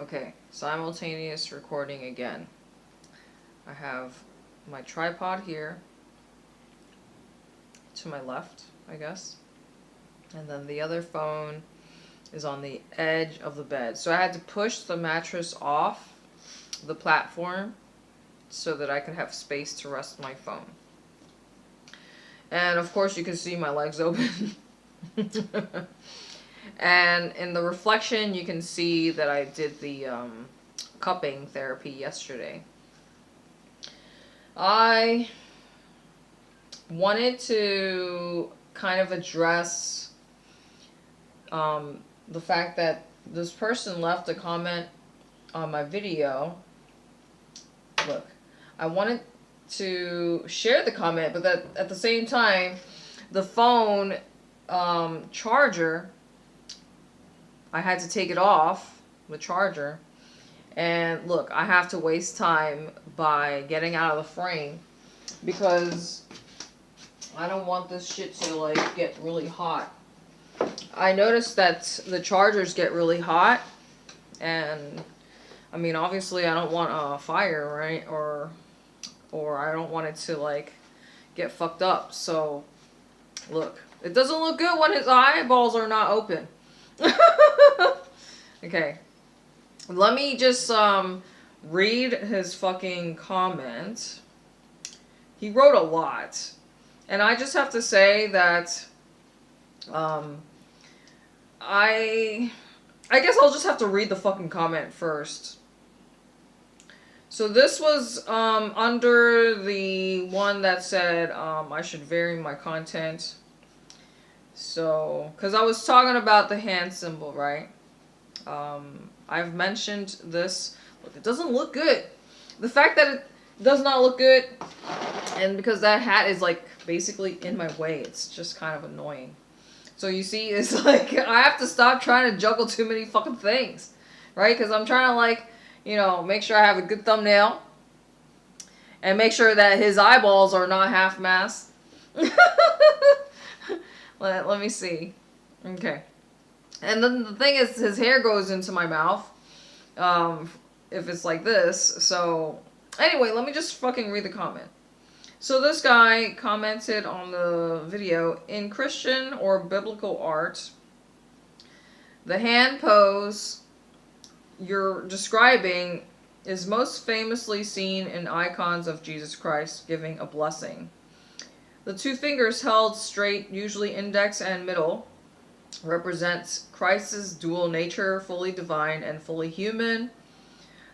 Okay, simultaneous recording again. I have my tripod here to my left, I guess. And then the other phone is on the edge of the bed. So I had to push the mattress off the platform so that I could have space to rest my phone. And of course you can see my legs open. And in the reflection you can see that I did the cupping therapy yesterday. I wanted to kind of address the fact that this person left a comment on my video. Look, I wanted to share the comment, but that at the same time, the phone charger, I had to take it off the charger. And look, I have to waste time by getting out of the frame because I don't want this shit to like get really hot. I noticed that the chargers get really hot, and I mean obviously I don't want a fire, right? Or I don't want it to like get fucked up. So look, it doesn't look good when his eyeballs are not open. Okay. Let me just read his fucking comment. He wrote a lot. And I just have to say that I guess I'll just have to read the fucking comment first. So this was under the one that said I should vary my content. So, because I was talking about the hand symbol, right? I've mentioned this. Look, it doesn't look good. The fact that it does not look good, and because that hat is like basically in my way, it's just kind of annoying. So you see, it's like I have to stop trying to juggle too many fucking things, right? Because I'm trying to like, you know, make sure I have a good thumbnail and make sure that his eyeballs are not half masked. Let me see. Okay. And then the thing is, his hair goes into my mouth. If it's like this. So, anyway, let me just fucking read the comment. So this guy commented on the video, in Christian or biblical art, the hand pose you're describing is most famously seen in icons of Jesus Christ giving a blessing. The two fingers held straight, usually index and middle, represents Christ's dual nature, fully divine and fully human.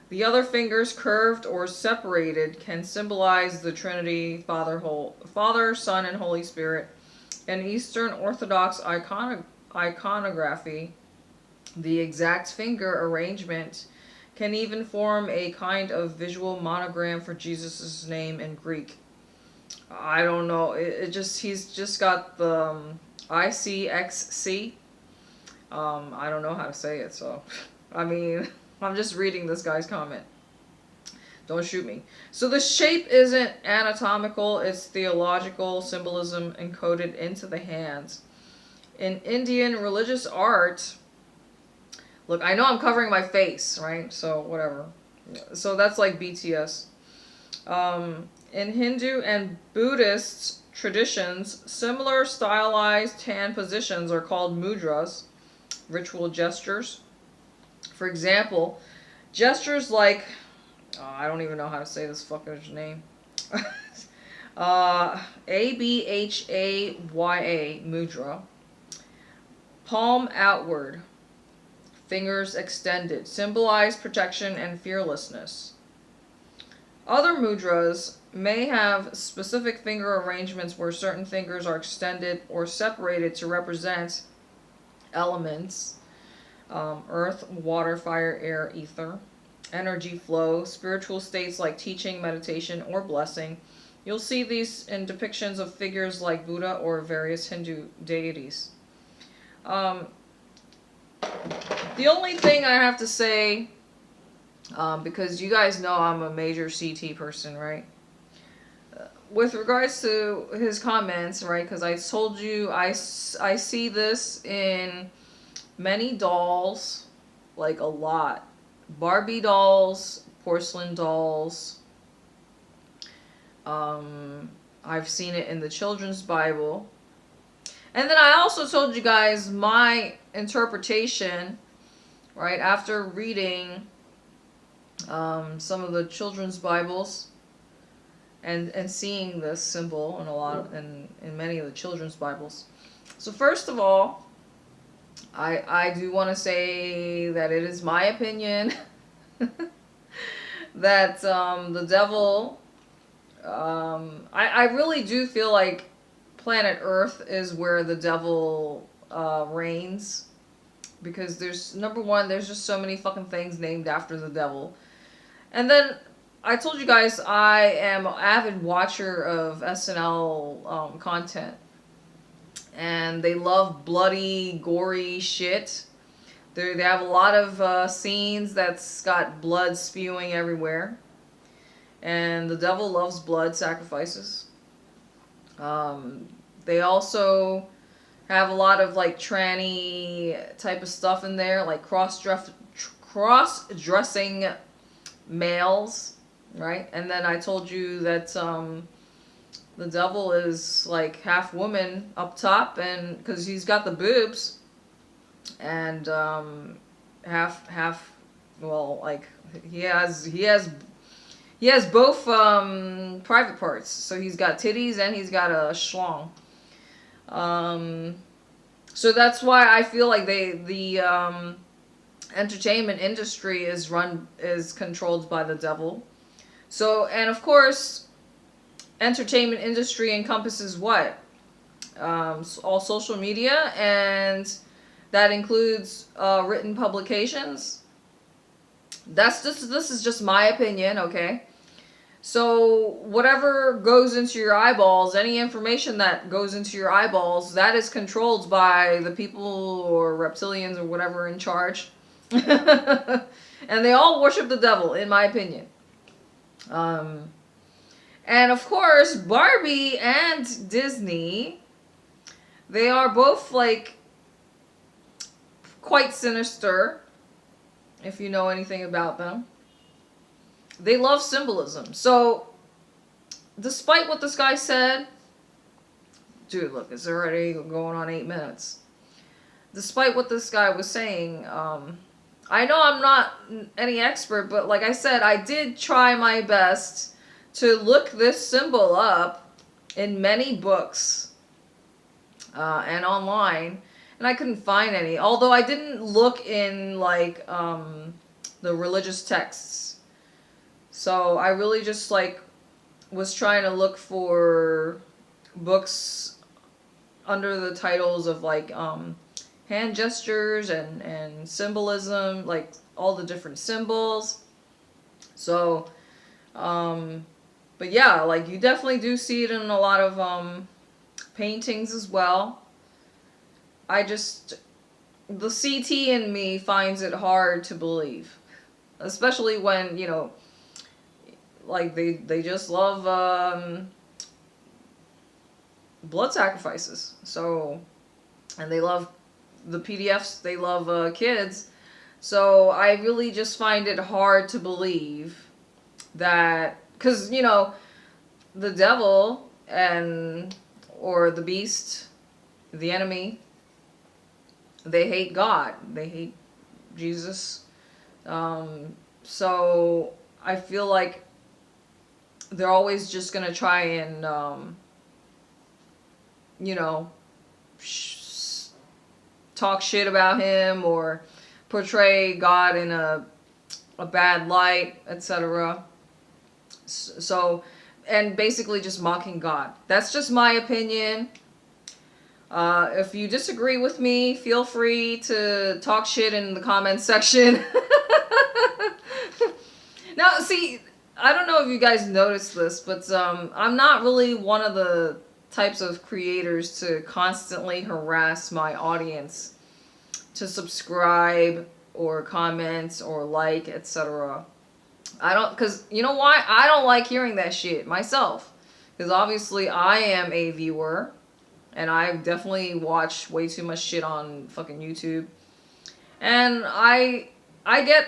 The other fingers, curved or separated, can symbolize the Trinity, Father, Son, and Holy Spirit. In Eastern Orthodox iconography, the exact finger arrangement can even form a kind of visual monogram for Jesus' name in Greek. I don't know. He's just got the ICXC. I don't know how to say it, so I mean, I'm just reading this guy's comment. Don't shoot me. So the shape isn't anatomical, it's theological symbolism encoded into the hands. In Indian religious art, look, I know I'm covering my face, right? So whatever. So that's like BTS. In Hindu and Buddhist traditions, similar stylized hand positions are called mudras, ritual gestures. For example, gestures like, I don't even know how to say this fucker's name. ABHAYA mudra. Palm outward, fingers extended, symbolize protection and fearlessness. Other mudras may have specific finger arrangements where certain fingers are extended or separated to represent elements, earth, water, fire, air, ether, energy flow, spiritual states like teaching, meditation, or blessing. You'll see these in depictions of figures like Buddha or various Hindu deities. The only thing I have to say, because you guys know I'm a major CT person, right? With regards to his comments, right, because I told you I see this in many dolls, like a lot. Barbie dolls, porcelain dolls. I've seen it in the children's Bible. And then I also told you guys my interpretation, right, after reading some of the children's Bibles and seeing this symbol in many of the children's Bibles. So first of all, I do want to say that it is my opinion that the devil, I really do feel like planet Earth is where the devil reigns, because there's, number one, there's just so many fucking things named after the devil. And then I told you guys I am an avid watcher of SNL content, and they love bloody, gory shit. They have a lot of scenes that's got blood spewing everywhere. And the devil loves blood sacrifices. They also have a lot of like tranny type of stuff in there, like cross-dressing males, right? And then I told you that the devil is like half woman up top, and because he's got the boobs, and half, well, like he has both private parts. So he's got titties and he's got a schlong. So that's why I feel like the entertainment industry is controlled by the devil. So, and of course, entertainment industry encompasses what? All social media, and that includes written publications. This is just my opinion, okay? So whatever goes into your eyeballs, any information that goes into your eyeballs, that is controlled by the people or reptilians or whatever in charge. And they all worship the devil, in my opinion. And of course, Barbie and Disney, they are both like quite sinister, if you know anything about them. They love symbolism. So, despite what this guy said, dude, look, it's already going on 8 minutes. Despite what this guy was saying, I know I'm not any expert, but like I said, I did try my best to look this symbol up in many books and online, and I couldn't find any. Although I didn't look in like the religious texts. So I really just like was trying to look for books under the titles of like hand gestures and symbolism, like all the different symbols. So but yeah, like you definitely do see it in a lot of paintings as well. The CT in me finds it hard to believe, especially when, you know, like they just love blood sacrifices. So, and they love the PDFs, they love kids. So I really just find it hard to believe that, because, you know, the devil or the beast, the enemy, they hate God, they hate Jesus. So I feel like they're always just gonna try and you know, talk shit about him or portray God in a bad light, etc. So, and basically just mocking God. That's just my opinion. If you disagree with me, feel free to talk shit in the comments section. Now, see, I don't know if you guys noticed this, but I'm not really one of the types of creators to constantly harass my audience to subscribe or comment or like, etc. I don't, because you know why? I don't like hearing that shit myself. Because obviously I am a viewer, and I definitely watch way too much shit on fucking YouTube. And I get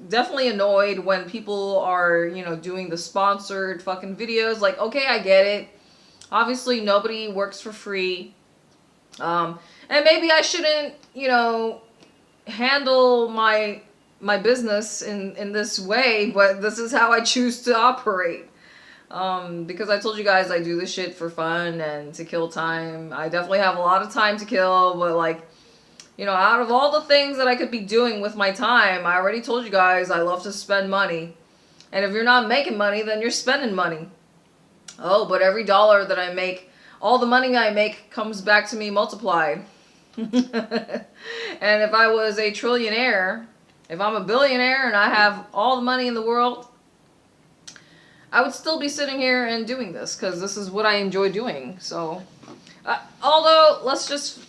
definitely annoyed when people are, you know, doing the sponsored fucking videos. Like, okay, I get it. Obviously, nobody works for free. And maybe I shouldn't, you know, handle my business in this way, but this is how I choose to operate. Because I told you guys I do this shit for fun and to kill time. I definitely have a lot of time to kill, but like, you know, out of all the things that I could be doing with my time, I already told you guys I love to spend money. And if you're not making money, then you're spending money. Oh, but every dollar that I make, all the money I make comes back to me multiplied. And if I was a trillionaire, if I'm a billionaire and I have all the money in the world, I would still be sitting here and doing this because this is what I enjoy doing. So, although, let's just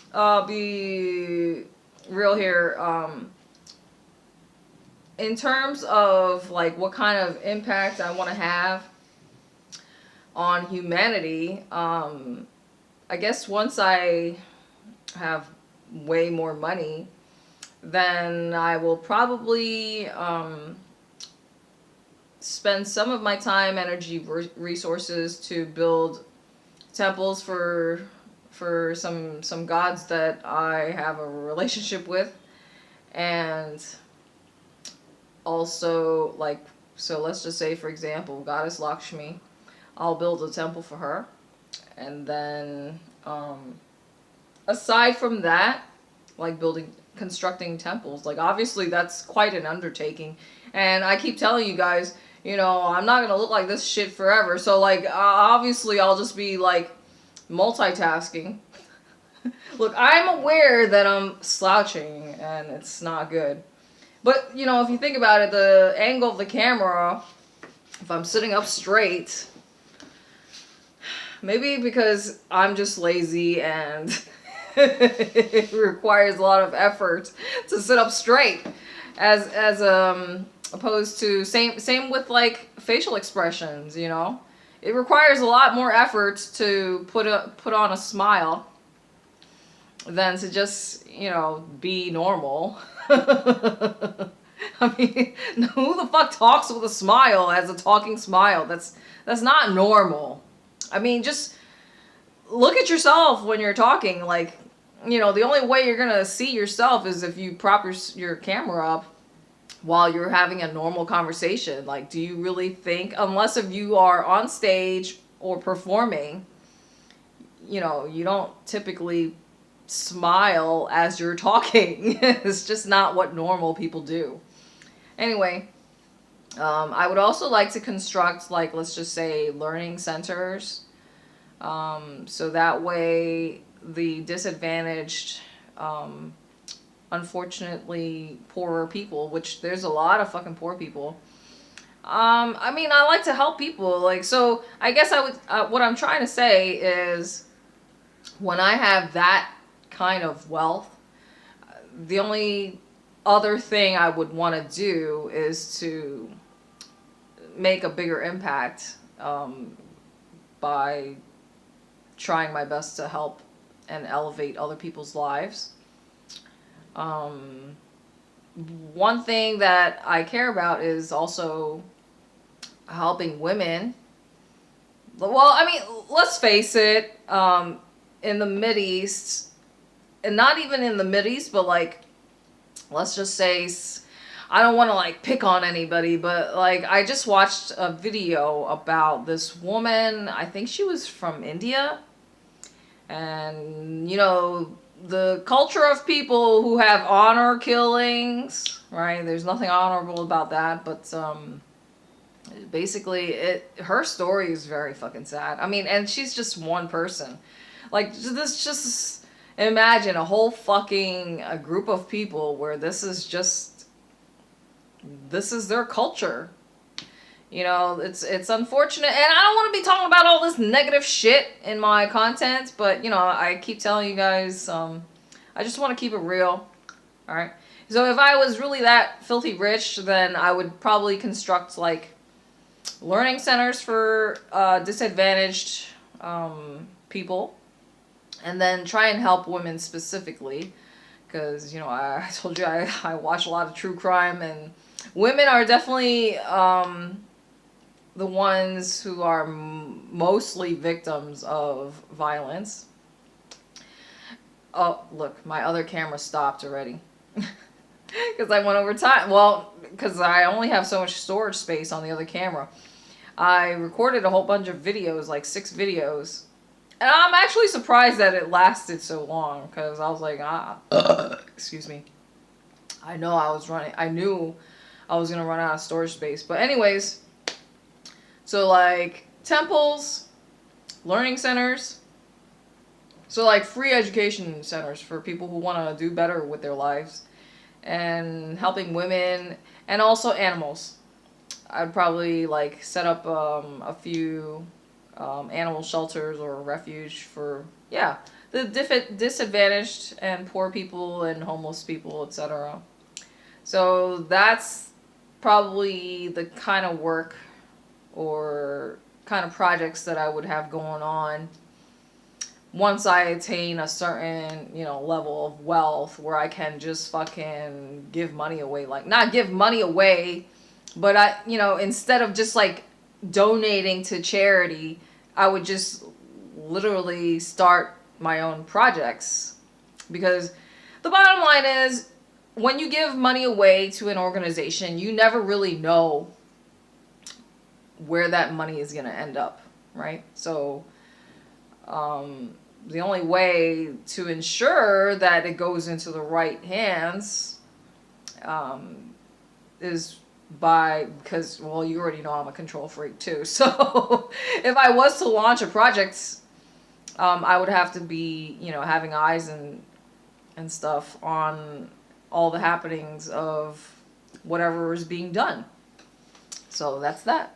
be real here. In terms of like what kind of impact I want to have on humanity, I guess once I have way more money, then I will probably spend some of my time, energy, resources to build temples for some gods that I have a relationship with, and also like, so let's just say, for example, Goddess Lakshmi, I'll build a temple for her. And then aside from that, like constructing temples, like obviously that's quite an undertaking, and I keep telling you guys, you know, I'm not gonna look like this shit forever, so like obviously I'll just be like multitasking. Look, I'm aware that I'm slouching and it's not good, but you know, if you think about it, the angle of the camera, if I'm sitting up straight, maybe because I'm just lazy and it requires a lot of effort to sit up straight, as opposed to same with like facial expressions, you know. It requires a lot more effort to put on a smile than to just, you know, be normal. I mean, who the fuck talks with a smile as a talking smile? That's not normal. I mean, just look at yourself when you're talking. Like, you know, the only way you're gonna see yourself is if you prop your camera up while you're having a normal conversation. Like, do you really think, unless if you are on stage or performing, you know, you don't typically smile as you're talking. It's just not what normal people do. Anyway, I would also like to construct, like, let's just say, learning centers. So that way the disadvantaged, unfortunately poorer people, which there's a lot of fucking poor people. I mean, I like to help people. Like, so I guess I would, what I'm trying to say is, when I have that kind of wealth, the only other thing I would want to do is to make a bigger impact, by trying my best to help and elevate other people's lives. One thing that I care about is also helping women. Well, I mean, let's face it, in the Mideast, and not even in the Mideast, but like, let's just say, I don't want to like pick on anybody, but like, I just watched a video about this woman, I think she was from India, and you know, the culture of people who have honor killings, right? There's nothing honorable about that, but basically her story is very fucking sad. I mean, and she's just one person. Like, just imagine a whole fucking a group of people where this is their culture. You know, it's unfortunate, and I don't want to be talking about all this negative shit in my content, but you know, I keep telling you guys, I just want to keep it real. All right. So if I was really that filthy rich, then I would probably construct like learning centers for disadvantaged people, and then try and help women specifically, because, you know, I told you I watch a lot of true crime, and women are definitely the ones who are mostly victims of violence. Oh, look, my other camera stopped already. Because I went over time. Well, because I only have so much storage space on the other camera. I recorded a whole bunch of videos, like 6 videos. And I'm actually surprised that it lasted so long. Because I was like, excuse me. I knew I was going to run out of storage space. But anyways, so like temples, learning centers. So like free education centers for people who want to do better with their lives. And helping women and also animals. I'd probably like set up a few animal shelters or a refuge for, yeah, the disadvantaged and poor people and homeless people, etc. So that's probably the kind of work or kind of projects that I would have going on once I attain a certain, you know, level of wealth where I can just fucking give money away. Like, not give money away, but I, you know, instead of just like donating to charity, I would just literally start my own projects. Because the bottom line is, when you give money away to an organization, you never really know where that money is going to end up, right? So, the only way to ensure that it goes into the right hands is because, well, you already know I'm a control freak too. So if I was to launch a project, I would have to be, you know, having eyes and stuff on all the happenings of whatever is being done. So that's that.